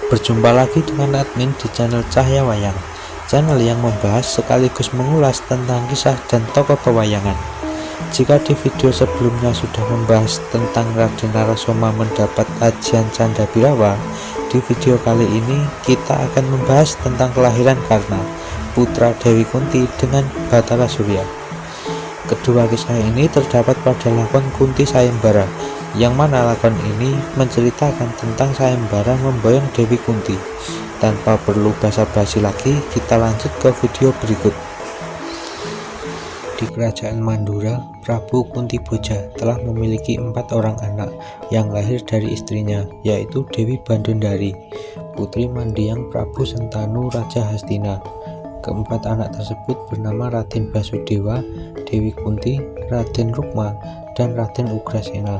Berjumpa lagi dengan admin di channel Cahya Wayang, channel yang membahas sekaligus mengulas tentang kisah dan tokoh pewayangan. Jika di video sebelumnya sudah membahas tentang Raden Narasoma mendapat ajian Canda Birawa, di video kali ini kita akan membahas tentang kelahiran Karna, putra Dewi Kunti dengan Bathara Surya. Kedua kisah ini terdapat pada lakon Kunti Sayembara, yang mana lakon ini menceritakan tentang sayembara memboyong Dewi Kunti. Tanpa perlu basa-basi lagi, kita lanjut ke video berikut. Di kerajaan Mandura, Prabu Kuntiboja telah memiliki 4 orang anak yang lahir dari istrinya, yaitu Dewi Bandondari, putri mendiang Prabu Sentanu Raja Hastina. Keempat anak tersebut bernama Raden Basudewa, Dewi Kunti, Raden Rukma, dan Raden Ugrasena.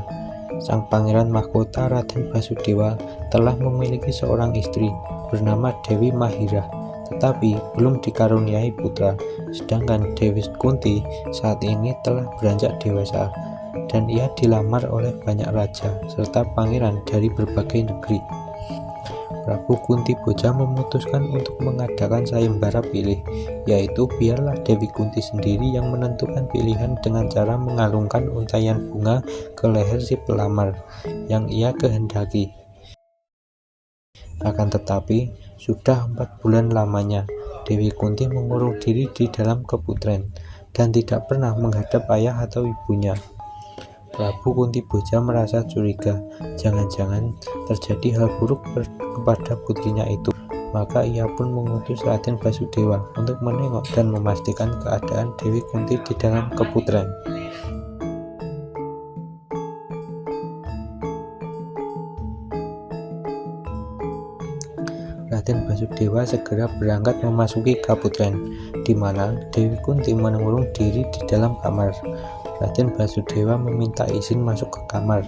Sang pangeran mahkota Raden Basudewa telah memiliki seorang istri bernama Dewi Mahira, tetapi belum dikaruniai putra. Sedangkan Dewi Kunti saat ini telah beranjak dewasa dan ia dilamar oleh banyak raja serta pangeran dari berbagai negeri. Prabu Kuntiboja memutuskan untuk mengadakan sayembara pilih, yaitu biarlah Dewi Kunti sendiri yang menentukan pilihan dengan cara mengalungkan untaian bunga ke leher si pelamar yang ia kehendaki. Akan tetapi, sudah 4 bulan lamanya Dewi Kunti mengurung diri di dalam keputren dan tidak pernah menghadap ayah atau ibunya. Prabu Kuntiboja merasa curiga, jangan-jangan terjadi hal buruk kepada putrinya itu. Maka ia pun mengutus Raden Basudewa untuk menengok dan memastikan keadaan Dewi Kunti di dalam keputren. Raden Basudewa segera berangkat memasuki kaputren, di mana Dewi Kunti mengurung diri di dalam kamar. Raden Basudewa meminta izin masuk ke kamar,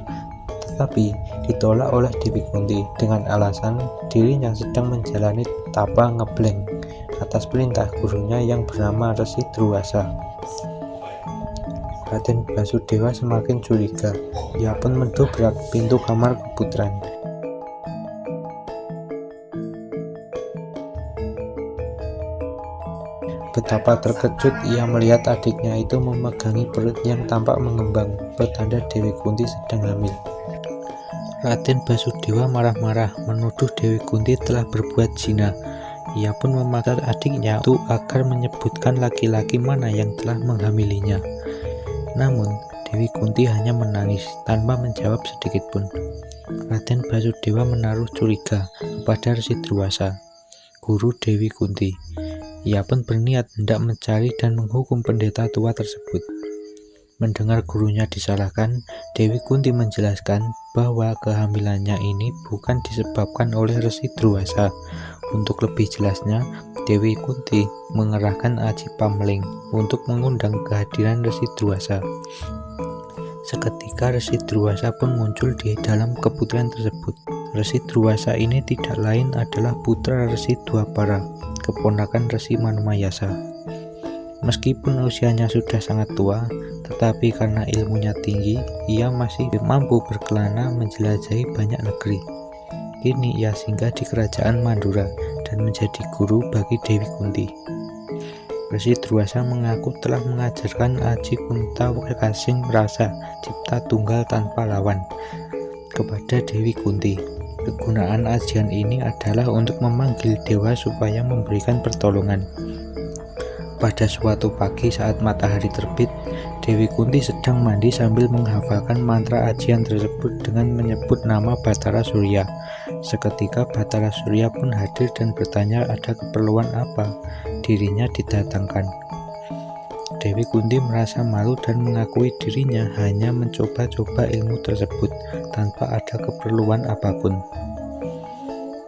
tetapi ditolak oleh Dewi Kunti dengan alasan dirinya sedang menjalani tapa ngebleng atas perintah gurunya yang bernama Resi Druwasa. Raden Basudewa semakin curiga, ia pun mendobrak pintu kamar keputren. Betapa terkejut ia melihat adiknya itu memegangi perut yang tampak mengembang, pertanda Dewi Kunti sedang hamil. Raden Basudewa marah-marah menuduh Dewi Kunti telah berbuat zina. Ia pun memaksa adiknya itu agar menyebutkan laki-laki mana yang telah menghamilinya. Namun Dewi Kunti hanya menangis tanpa menjawab sedikitpun. Raden Basudewa menaruh curiga kepada Resi Druwasa, guru Dewi Kunti. Ia pun berniat hendak mencari dan menghukum pendeta tua tersebut. Mendengar gurunya disalahkan, Dewi Kunti menjelaskan bahwa kehamilannya ini bukan disebabkan oleh Resi Druwasa. Untuk lebih jelasnya, Dewi Kunti mengerahkan Aji Pamling untuk mengundang kehadiran Resi Druwasa. Seketika Resi Druwasa pun muncul di dalam keputren tersebut. Resi Druwasa ini tidak lain adalah putra Resi Dwapara, keponakan Resi Manumayasa. Meskipun usianya sudah sangat tua, tetapi karena ilmunya tinggi, ia masih mampu berkelana menjelajahi banyak negeri. Kini ia singgah di kerajaan Mandura dan menjadi guru bagi Dewi Kunti. Resi Druwasa mengaku telah mengajarkan Aji Kunta Kasing Rasa Cipta Tunggal Tanpa Lawan kepada Dewi Kunti. Kegunaan ajian ini adalah untuk memanggil dewa supaya memberikan pertolongan. Pada suatu pagi saat matahari terbit, Dewi Kunti sedang mandi sambil menghafalkan mantra ajian tersebut dengan menyebut nama Bathara Surya. Seketika Bathara Surya pun hadir dan bertanya ada keperluan apa dirinya didatangkan. Dewi Kunti merasa malu dan mengakui dirinya hanya mencoba-coba ilmu tersebut tanpa ada keperluan apapun.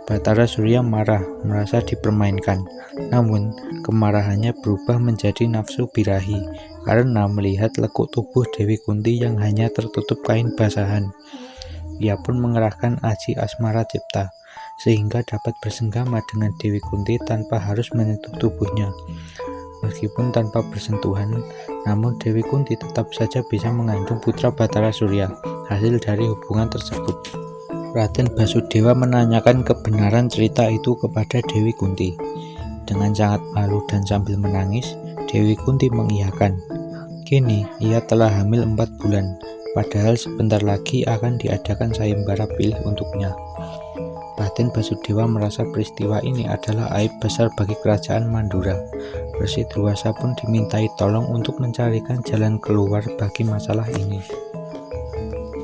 Bathara Surya marah, merasa dipermainkan. Namun, kemarahannya berubah menjadi nafsu birahi karena melihat lekuk tubuh Dewi Kunti yang hanya tertutup kain basahan. Ia pun mengerahkan Aji Asmara Cipta sehingga dapat bersenggama dengan Dewi Kunti tanpa harus menyentuh tubuhnya. Meskipun tanpa bersentuhan, namun Dewi Kunti tetap saja bisa mengandung putra Bathara Surya hasil dari hubungan tersebut. Raden Basudewa menanyakan kebenaran cerita itu kepada Dewi Kunti. Dengan sangat malu dan sambil menangis, Dewi Kunti mengiyakan. Kini ia telah hamil 4 bulan, padahal sebentar lagi akan diadakan sayembara pilih untuknya. Raden Basudewa merasa peristiwa ini adalah aib besar bagi kerajaan Mandura. Resi Druwasa pun dimintai tolong untuk mencarikan jalan keluar bagi masalah ini.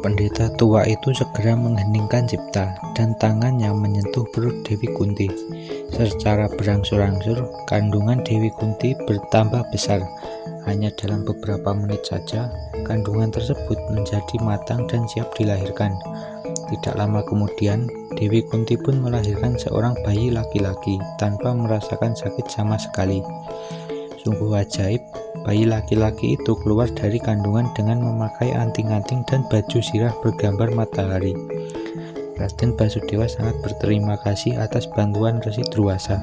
Pendeta tua itu segera mengheningkan cipta dan tangannya menyentuh perut Dewi Kunti. Secara berangsur-angsur, kandungan Dewi Kunti bertambah besar. Hanya dalam beberapa menit saja, kandungan tersebut menjadi matang dan siap dilahirkan. Tidak lama kemudian, Dewi Kunti pun melahirkan seorang bayi laki-laki tanpa merasakan sakit sama sekali. Sungguh ajaib, bayi laki-laki itu keluar dari kandungan dengan memakai anting-anting dan baju sirah bergambar matahari. Raden Basudewa sangat berterima kasih atas bantuan Resi Druwasa.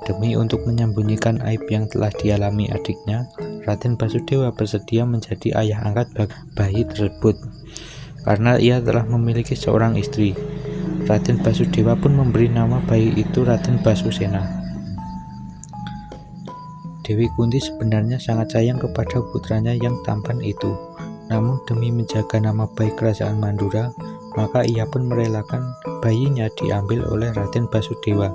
Demi untuk menyembunyikan aib yang telah dialami adiknya, Raden Basudewa bersedia menjadi ayah angkat bayi tersebut. Karena ia telah memiliki seorang istri, Raden Basudewa pun memberi nama bayi itu Raden Basusena. Dewi Kunti sebenarnya sangat sayang kepada putranya yang tampan itu. Namun demi menjaga nama baik kerajaan Mandura, maka ia pun merelakan bayinya diambil oleh Raden Basudewa.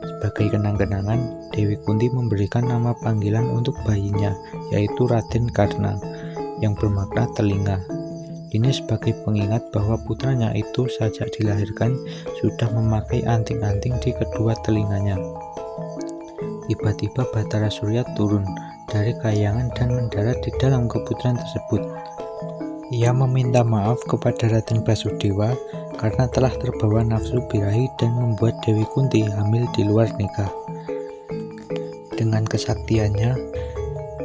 Sebagai kenang-kenangan, Dewi Kunti memberikan nama panggilan untuk bayinya, yaitu Raden Karna, yang bermakna telinga. Ini sebagai pengingat bahwa putranya itu sejak dilahirkan sudah memakai anting-anting di kedua telinganya. Tiba-tiba Bathara Surya turun dari kayangan dan mendarat di dalam keputrian tersebut. Ia meminta maaf kepada Raden Basudewa karena telah terbawa nafsu birahi dan membuat Dewi Kunti hamil di luar nikah. Dengan kesaktiannya,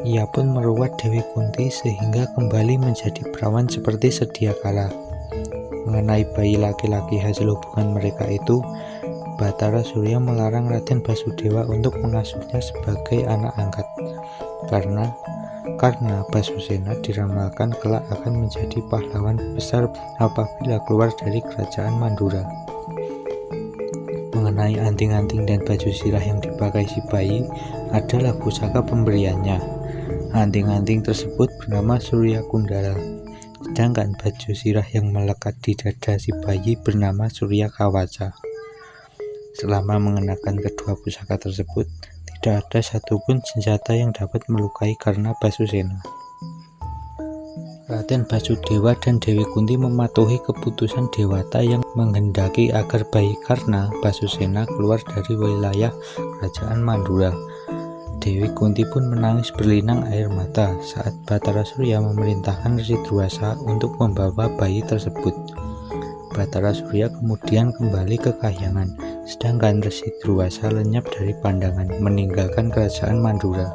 ia pun meruat Dewi Kunti sehingga kembali menjadi perawan seperti sedia kala. Mengenai bayi laki-laki hasil hubungan mereka itu, Bathara Surya melarang Raden Basudewa untuk mengasuhnya sebagai anak angkat, karena Basusena diramalkan kelak akan menjadi pahlawan besar apabila keluar dari kerajaan Mandura. Mengenai anting-anting dan baju sirah yang dipakai si bayi adalah pusaka pemberiannya. Anting-anting tersebut bernama Surya Kundala, sedangkan baju sirah yang melekat di dada si bayi bernama Surya Kawaca. Selama mengenakan kedua pusaka tersebut, tidak ada satupun senjata yang dapat melukai karena Basusena. Raden Basudewa dan Dewi Kunti mematuhi keputusan Dewata yang menghendaki agar bayi Karna Basusena keluar dari wilayah kerajaan Mandura. Dewi Kunti pun menangis berlinang air mata saat Bathara Surya memerintahkan Resi Druwasa untuk membawa bayi tersebut. Bathara Surya kemudian kembali ke kahyangan, sedangkan Resi Druwasa lenyap dari pandangan, meninggalkan kerajaan Mandura.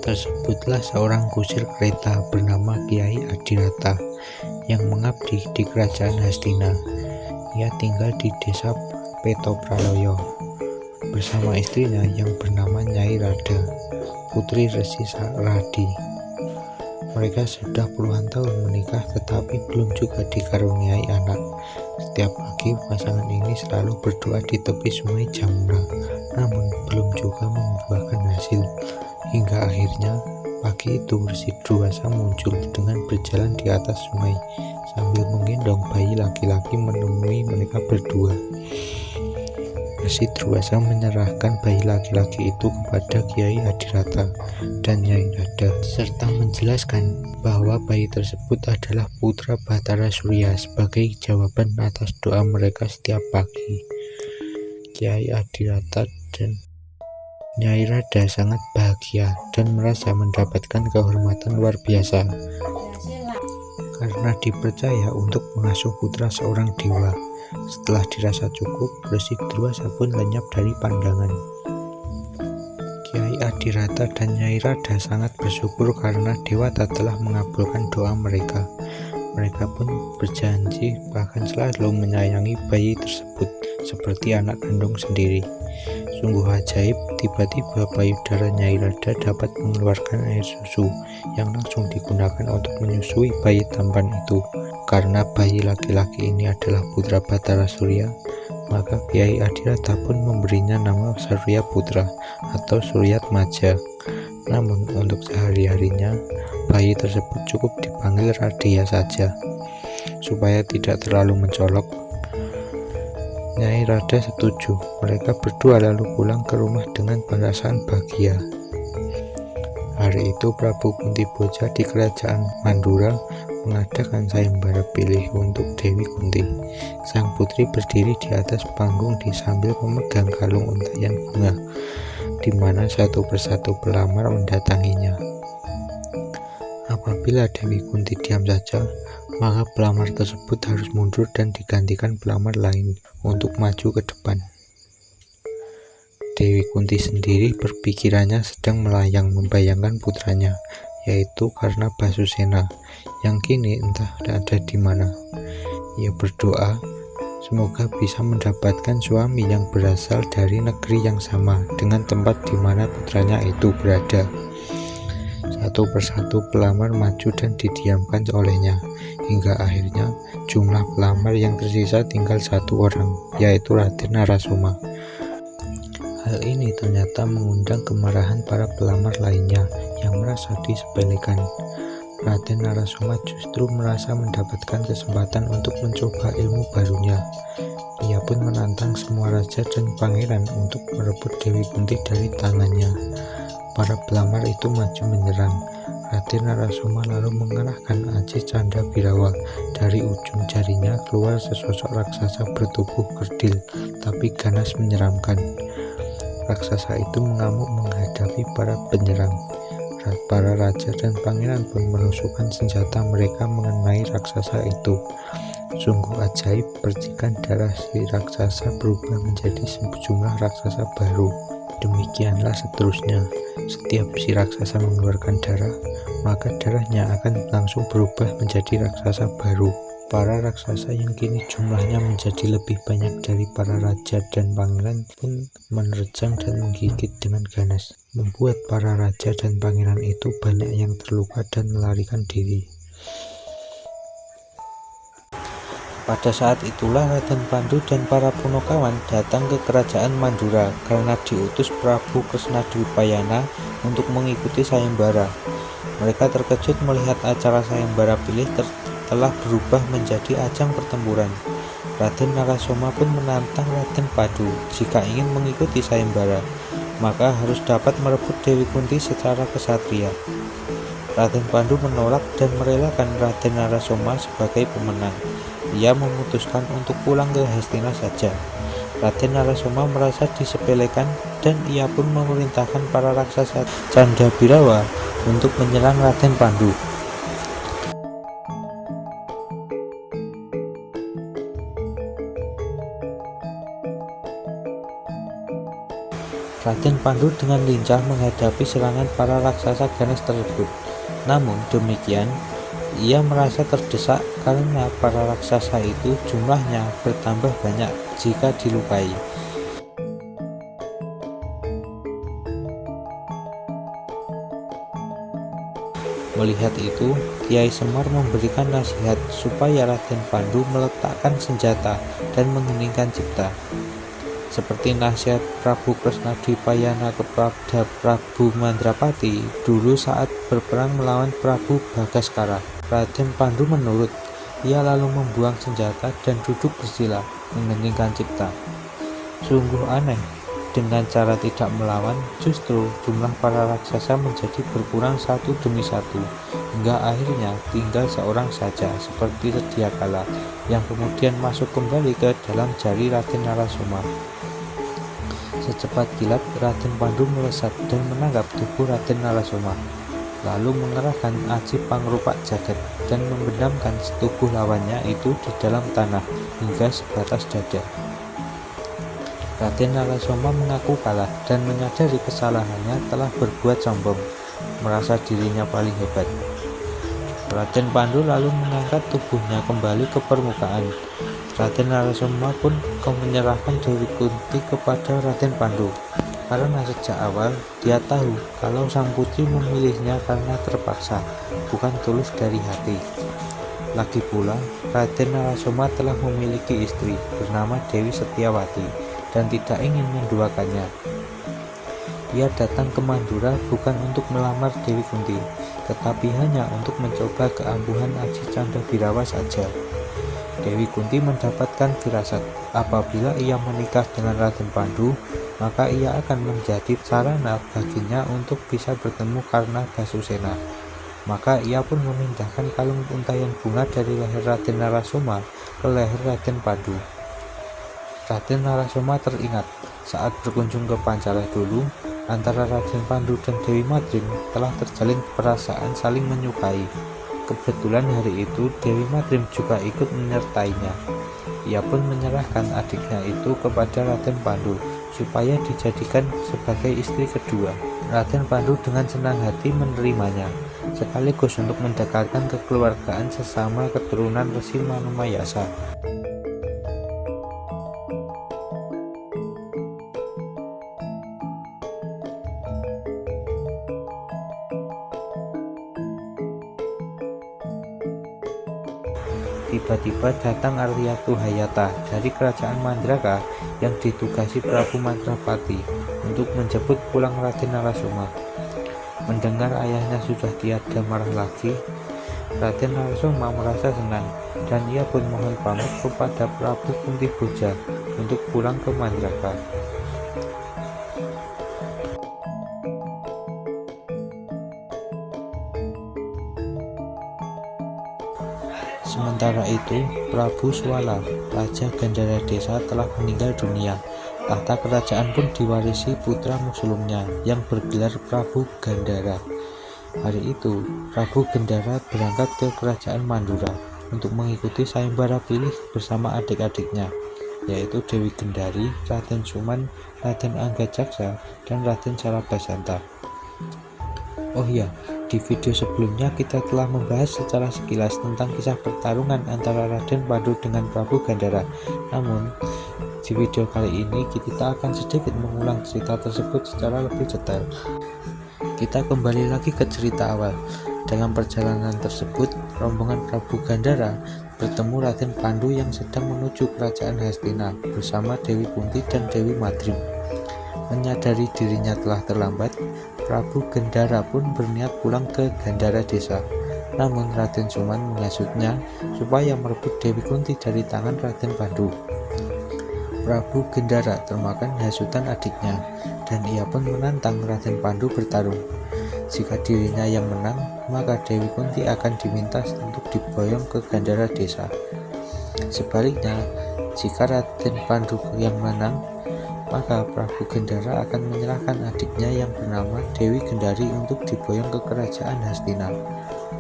Tersebutlah seorang kusir kereta bernama Kiai Adirata yang mengabdi di kerajaan Hastina. Ia tinggal di desa Petopraloyo bersama istrinya yang bernama Nyai Rada, putri Resi Radi. Mereka sudah puluhan tahun menikah tetapi belum juga dikaruniai anak. Setiap pagi pasangan ini selalu berdoa di tepi sungai Jamuna, namun belum juga membuahkan hasil. Hingga akhirnya pagi itu Resi Druwasa muncul dengan berjalan di atas sungai sambil menggendong bayi laki-laki menemui mereka berdua. Resi Druwasa menyerahkan bayi laki-laki itu kepada Kiai Adirata dan Nyai Rada serta menjelaskan bahwa bayi tersebut adalah putra Bathara Surya sebagai jawaban atas doa mereka setiap pagi. Kiai Adirata dan Nyai Rada sangat bahagia dan merasa mendapatkan kehormatan luar biasa karena dipercaya untuk mengasuh putra seorang dewa. Setelah dirasa cukup, Resi Druwasa pun lenyap dari pandangan. Kiai Adirata dan Nyai Rada sangat bersyukur karena Dewata telah mengabulkan doa mereka. Mereka pun berjanji bahkan selalu menyayangi bayi tersebut seperti anak kandung sendiri. Sungguh ajaib, tiba-tiba payudara Nyai Rada dapat mengeluarkan air susu yang langsung digunakan untuk menyusui bayi tampan itu. Karena bayi laki-laki ini adalah putra Bathara Surya, maka Kyai Adhirata pun memberinya nama Surya Putra atau Suryat Maja. Namun untuk sehari-harinya, bayi tersebut cukup dipanggil Radia saja, supaya tidak terlalu mencolok. Nyai Rada setuju. Mereka berdua lalu pulang ke rumah dengan perasaan bahagia. Hari itu Prabu Kuntiboja di kerajaan Mandura mengadakan sayembara pilih untuk Dewi Kunti. Sang putri berdiri di atas panggung sambil memegang kalung untayan bunga, di mana satu persatu pelamar mendatanginya. Apabila Dewi Kunti diam saja, maka pelamar tersebut harus mundur dan digantikan pelamar lain untuk maju ke depan. Dewi Kunti sendiri berpikirannya sedang melayang membayangkan putranya, yaitu Karna Basusena, yang kini entah ada di mana. Ia berdoa semoga bisa mendapatkan suami yang berasal dari negeri yang sama dengan tempat di mana putranya itu berada. Satu persatu pelamar maju dan didiamkan olehnya, hingga akhirnya jumlah pelamar yang tersisa tinggal satu orang, yaitu Raden Narasoma. Hal ini ternyata mengundang kemarahan para pelamar lainnya yang merasa disepelekan. Raden Narasoma justru merasa mendapatkan kesempatan untuk mencoba ilmu barunya. Ia pun menantang semua raja dan pangeran untuk merebut Dewi Kunti dari tangannya. Para pelamar itu maju menyerang. Raden Narasoma lalu mengerahkan Aji Canda Birawa. Dari ujung jarinya keluar sesosok raksasa bertubuh kerdil tapi ganas menyeramkan. Raksasa itu mengamuk menghadapi para penyerang. Para raja dan pangeran pun menusukkan senjata mereka mengenai raksasa itu. Sungguh ajaib, percikan darah si raksasa berubah menjadi sejumlah raksasa baru. Demikianlah seterusnya. Setiap si raksasa mengeluarkan darah, maka darahnya akan langsung berubah menjadi raksasa baru. Para raksasa yang kini jumlahnya menjadi lebih banyak dari para raja dan pangeran pun menerjang dan menggigit dengan ganas, membuat para raja dan pangeran itu banyak yang terluka dan melarikan diri. Pada saat itulah Raden Pandu dan para Punokawan datang ke kerajaan Mandura karena diutus Prabu Kresnadwipayana untuk mengikuti sayembara. Mereka terkejut melihat acara sayembara pilih telah berubah menjadi ajang pertempuran. Raden Narasoma pun menantang Raden Pandu, jika ingin mengikuti sayembara, maka harus dapat merebut Dewi Kunti secara kesatria. Raden Pandu menolak dan merelakan Raden Narasoma sebagai pemenang. Ia memutuskan untuk pulang ke Hastina saja. Raden Narasoma merasa disepelekan dan ia pun memerintahkan para raksasa Canda Birawa untuk menyerang Raden Pandu. Raden Pandu dengan lincah menghadapi serangan para raksasa ganas tersebut. Namun demikian, ia merasa terdesak karena para raksasa itu jumlahnya bertambah banyak jika dilukai. Melihat itu, Kiai Semar memberikan nasihat supaya Raden Pandu meletakkan senjata dan mengheningkan cipta. Seperti nasihat Prabu Kresnadwipayana kepada Prabu Mandrapati dulu saat berperang melawan Prabu Bagaskara. Raden Pandu menurut. Ia lalu membuang senjata dan duduk bersila, mengheningkan cipta. Sungguh aneh, dengan cara tidak melawan, justru jumlah para raksasa menjadi berkurang satu demi satu, hingga akhirnya tinggal seorang saja seperti sedia kala, yang kemudian masuk kembali ke dalam jari Raden Narasoma. Secepat kilat, Raden Pandu melesat dan menangkap tubuh Raden Narasoma, lalu mengerahkan Aji Pangrupak Jagat dan membenamkan tubuh lawannya itu di dalam tanah hingga sebatas dada. Raden Narasoma mengaku kalah dan menyadari kesalahannya telah berbuat sombong, merasa dirinya paling hebat. Raden Pandu lalu mengangkat tubuhnya kembali ke permukaan. Raden Narasoma pun menyerahkan Dewi Kunti kepada Raden Pandu, karena sejak awal dia tahu kalau sang putri memilihnya karena terpaksa, bukan tulus dari hati. Lagi pula, Raden Narasoma telah memiliki istri bernama Dewi Setiawati dan tidak ingin menduakannya. Ia datang ke Mandura bukan untuk melamar Dewi Kunti, tetapi hanya untuk mencoba keampuhan Aji Candabirawa saja. Dewi Kunti mendapatkan firasat apabila ia menikah dengan Raden Pandu, maka ia akan menjadi sarana baginya untuk bisa bertemu Karna Basusena. Maka ia pun memindahkan kalung untayan bunga dari leher Raden Narasoma ke leher Raden Pandu. Raden Narasoma teringat saat berkunjung ke Pancala dulu, antara Raden Pandu dan Dewi Madrim telah terjalin perasaan saling menyukai. Kebetulan hari itu Dewi Madrim juga ikut menyertainya. Ia pun menyerahkan adiknya itu kepada Raden Pandu supaya dijadikan sebagai istri kedua. Raden Pandu dengan senang hati menerimanya, sekaligus untuk mendekatkan kekeluargaan sesama keturunan Resi Manumayasa. Tiba-tiba datang Aryatu Hayata dari kerajaan Mandraka yang ditugasi Prabu Mandrapati untuk menjemput pulang Raden Narasoma. Mendengar ayahnya sudah tiada marah lagi, Raden Narasoma merasa senang dan ia pun mohon pamit kepada Prabu Kuntiboja untuk pulang ke Mandraka. Sementara itu, Prabu Swala, Raja Gandhara Desa telah meninggal dunia. Tahta kerajaan pun diwarisi putra sulungnya yang bergelar Prabu Gandhara. Hari itu, Prabu Gandhara berangkat ke kerajaan Mandura untuk mengikuti sayembara pilih bersama adik-adiknya, yaitu Dewi Gendari, Raden Suman, Raden Anggajaksa, dan Raden Sarabasanta. Oh iya, di video sebelumnya kita telah membahas secara sekilas tentang kisah pertarungan antara Raden Pandu dengan Prabu Gandhara. Namun, di video kali ini kita akan sedikit mengulang cerita tersebut secara lebih detail. Kita kembali lagi ke cerita awal. Dalam perjalanan tersebut, rombongan Prabu Gandhara bertemu Raden Pandu yang sedang menuju kerajaan Hastina bersama Dewi Kunti dan Dewi Madrim. Menyadari dirinya telah terlambat, Prabu Gandhara pun berniat pulang ke Gandhara Desa. Namun Raden Suman menghasutnya supaya merebut Dewi Kunti dari tangan Raden Pandu. Prabu Gandhara termakan hasutan adiknya dan ia pun menantang Raden Pandu bertarung. Jika dirinya yang menang, maka Dewi Kunti akan diminta untuk diboyong ke Gandhara Desa. Sebaliknya, jika Raden Pandu yang menang, maka Prabu Gandhara akan menyerahkan adiknya yang bernama Dewi Gendari untuk diboyong ke kerajaan Hastina.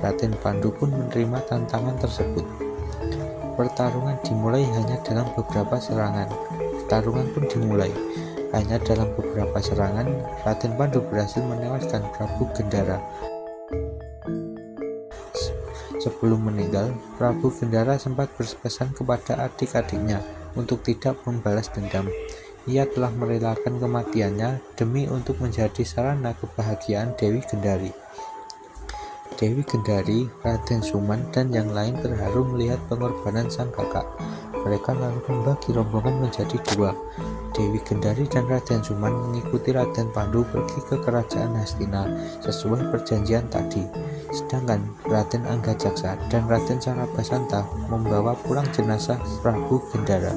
Raden Pandu pun menerima tantangan tersebut. Pertarungan dimulai hanya dalam beberapa serangan. Pertarungan pun dimulai. Hanya dalam beberapa serangan, Raden Pandu berhasil menewaskan Prabu Gandhara. Sebelum meninggal, Prabu Gandhara sempat berpesan kepada adik-adiknya untuk tidak membalas dendam. Ia telah merelakan kematiannya demi untuk menjadi sarana kebahagiaan Dewi Gendari. Dewi Gendari, Raden Suman, dan yang lain terharu melihat pengorbanan sang kakak. Mereka lalu membagi rombongan menjadi dua. Dewi Gendari dan Raden Suman mengikuti Raden Pandu pergi ke kerajaan Hastina sesuai perjanjian tadi. Sedangkan Raden Anggajaksa dan Raden Sarabasanta membawa pulang jenazah Prabu Gandhara.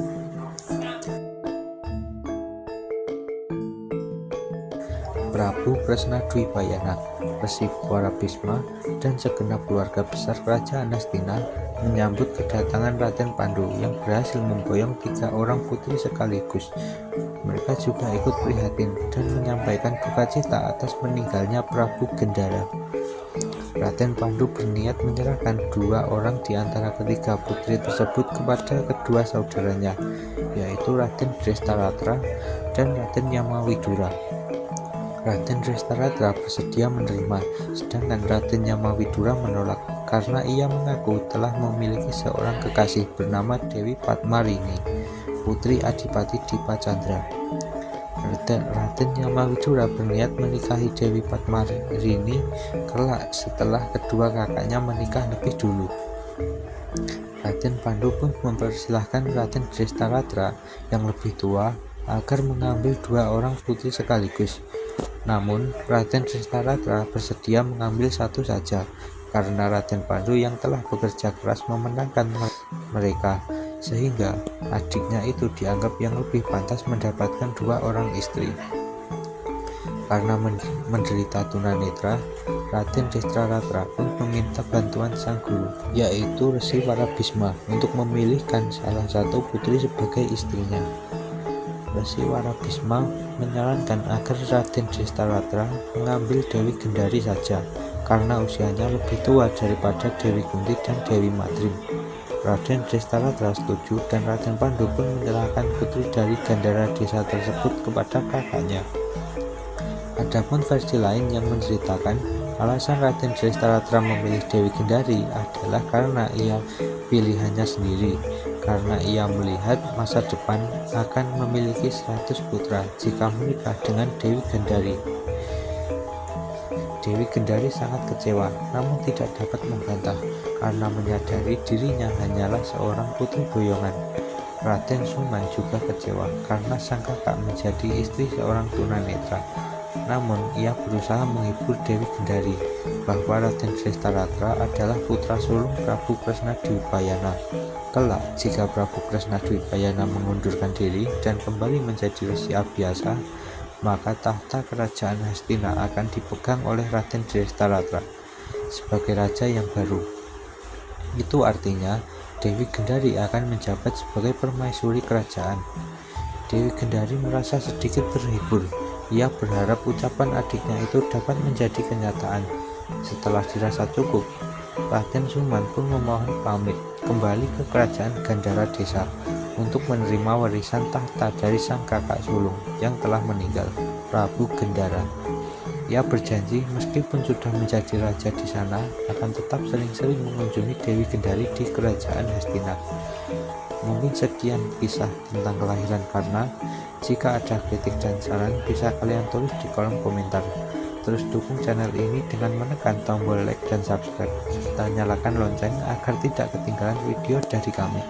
Prabu Kresna Dwipayana, Resi Warabhisma, dan segenap keluarga besar kerajaan Hastina menyambut kedatangan Raden Pandu yang berhasil memboyong 3 orang putri sekaligus. Mereka juga ikut prihatin dan menyampaikan duka cita atas meninggalnya Prabu Gandhara. Raden Pandu berniat menyerahkan 2 orang di antara ketiga putri tersebut kepada kedua saudaranya, yaitu Raden Drestaratra dan Raden Yamawidura. Raden Drestaratra bersedia menerima, sedangkan Raden Yamawidura menolak karena ia mengaku telah memiliki seorang kekasih bernama Dewi Padmarini, putri Adipati Dipacandra. Raden Yamawidura berniat menikahi Dewi Padmarini kelak setelah kedua kakaknya menikah lebih dulu. Raden Pandu pun mempersilahkan Raden Drestaratra yang lebih tua agar mengambil dua orang putri sekaligus. Namun Raden Drestaratra bersedia mengambil satu saja karena Raden Pandu yang telah bekerja keras memenangkan mereka, sehingga adiknya itu dianggap yang lebih pantas mendapatkan dua orang istri. Karena menderita tunanetra, Raden Drestaratra pun meminta bantuan sang guru, yaitu Resi Warabhisma, untuk memilihkan salah satu putri sebagai istrinya. Resi Warabhisma menyarankan agar Raden Drestaratra mengambil Dewi Gendari saja, karena usianya lebih tua daripada Dewi Kunti dan Dewi Madrim. Raden Drestaratra setuju dan Raden Pandu pun menyerahkan putri dari Gandhara desa tersebut kepada kakaknya. Adapun versi lain yang menceritakan alasan Raden Drestaratra memilih Dewi Gendari adalah karena ia pilihannya sendiri, karena ia melihat masa depan akan memiliki 100 putra jika menikah dengan Dewi Gendari. Dewi Gendari sangat kecewa, namun tidak dapat membantah karena menyadari dirinya hanyalah seorang putri boyongan. Raden Suman juga kecewa karena sang kakak menjadi istri seorang tunanetra. Namun ia berusaha menghibur Dewi Gendari bahwa Raden Drestaratra adalah putra sulung Prabu Kresna Dwipayana. Kelak jika Prabu Kresna Dwipayana mengundurkan diri dan kembali menjadi Resi Abhyasa, maka tahta kerajaan Hastina akan dipegang oleh Raden Drestaratra sebagai raja yang baru. Itu artinya Dewi Gendari akan menjabat sebagai permaisuri kerajaan. Dewi Gendari merasa sedikit terhibur. Ia berharap ucapan adiknya itu dapat menjadi kenyataan. Setelah dirasa cukup, Raden Suman pun memohon pamit kembali ke kerajaan Gandhara desa untuk menerima warisan tahta dari sang kakak sulung yang telah meninggal, Prabu Gendara. Ia berjanji meskipun sudah menjadi raja di sana akan tetap sering-sering mengunjungi Dewi Gendari di kerajaan Hastina. Mungkin sekian kisah tentang kelahiran Karna. Jika ada kritik dan saran bisa kalian tulis di kolom komentar. Terus dukung channel ini dengan menekan tombol like dan subscribe serta nyalakan lonceng agar tidak ketinggalan video dari kami.